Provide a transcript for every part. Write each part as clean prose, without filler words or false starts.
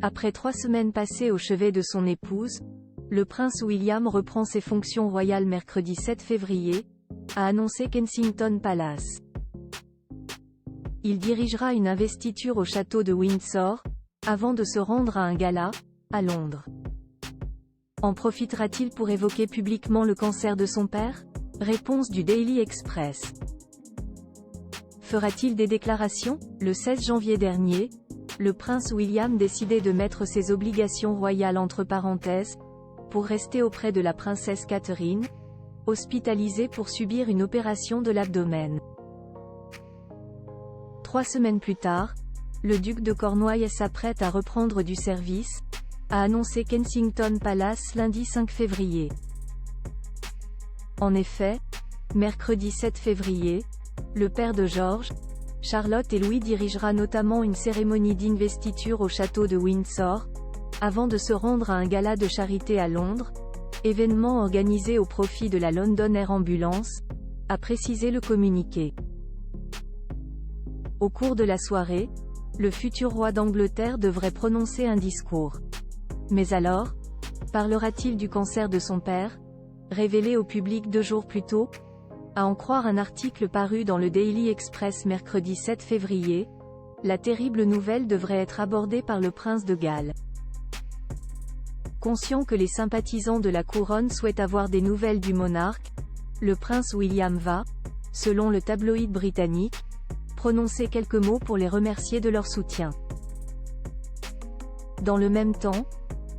Après 3 semaines passées au chevet de son épouse, le prince William reprend ses fonctions royales mercredi 7 février, a annoncé Kensington Palace. Il dirigera une investiture au château de Windsor, avant de se rendre à un gala, à Londres. En profitera-t-il pour évoquer publiquement le cancer de son père? Réponse du Daily Express. Fera-t-il des déclarations? Le 16 janvier dernier, le prince William décidait de mettre ses obligations royales entre parenthèses, pour rester auprès de la princesse Catherine, hospitalisée pour subir une opération de l'abdomen. 3 semaines plus tard, le duc de Cornouailles s'apprête à reprendre du service, a annoncé Kensington Palace lundi 5 février. En effet, mercredi 7 février, le père de George, Charlotte et Louis dirigera notamment une cérémonie d'investiture au château de Windsor, avant de se rendre à un gala de charité à Londres, événement organisé au profit de la London Air Ambulance, a précisé le communiqué. Au cours de la soirée, le futur roi d'Angleterre devrait prononcer un discours. Mais alors, parlera-t-il du cancer de son père, révélé au public 2 jours plus tôt? À en croire un article paru dans le Daily Express mercredi 7 février, la terrible nouvelle devrait être abordée par le prince de Galles. Conscient que les sympathisants de la couronne souhaitent avoir des nouvelles du monarque, le prince William va, selon le tabloïd britannique, prononcer quelques mots pour les remercier de leur soutien. Dans le même temps,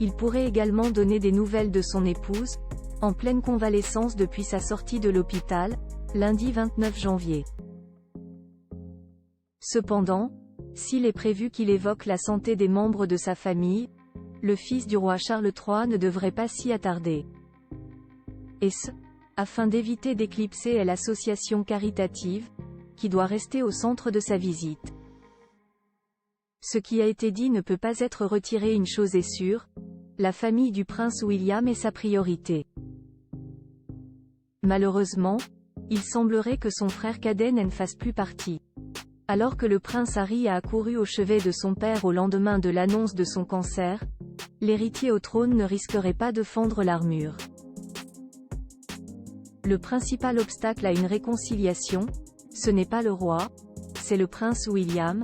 il pourrait également donner des nouvelles de son épouse, en pleine convalescence depuis sa sortie de l'hôpital, lundi 29 janvier. Cependant, s'il est prévu qu'il évoque la santé des membres de sa famille, le fils du roi Charles III ne devrait pas s'y attarder. Et ce, afin d'éviter d'éclipser l'association caritative, qui doit rester au centre de sa visite. Ce qui a été dit ne peut pas être retiré. Une chose est sûre, la famille du prince William est sa priorité. Malheureusement, il semblerait que son frère cadet n'en fasse plus partie. Alors que le prince Harry a accouru au chevet de son père au lendemain de l'annonce de son cancer, l'héritier au trône ne risquerait pas de fendre l'armure. Le principal obstacle à une réconciliation, ce n'est pas le roi, c'est le prince William,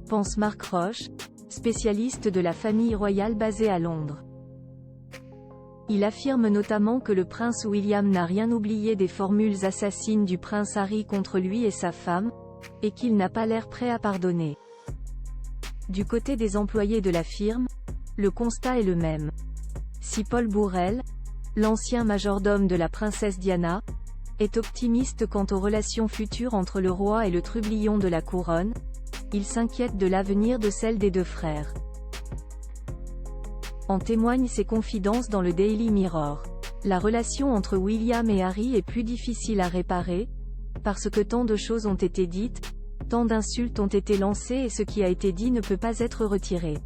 pense Mark Roche, spécialiste de la famille royale basée à Londres. Il affirme notamment que le prince William n'a rien oublié des formules assassines du prince Harry contre lui et sa femme, et qu'il n'a pas l'air prêt à pardonner. Du côté des employés de la firme, le constat est le même. Si Paul Bourrel, l'ancien majordome de la princesse Diana, est optimiste quant aux relations futures entre le roi et le trublion de la couronne, il s'inquiète de l'avenir de celle des 2 frères. En témoignent ses confidences dans le Daily Mirror. La relation entre William et Harry est plus difficile à réparer, parce que tant de choses ont été dites, tant d'insultes ont été lancées et ce qui a été dit ne peut pas être retiré.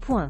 Point.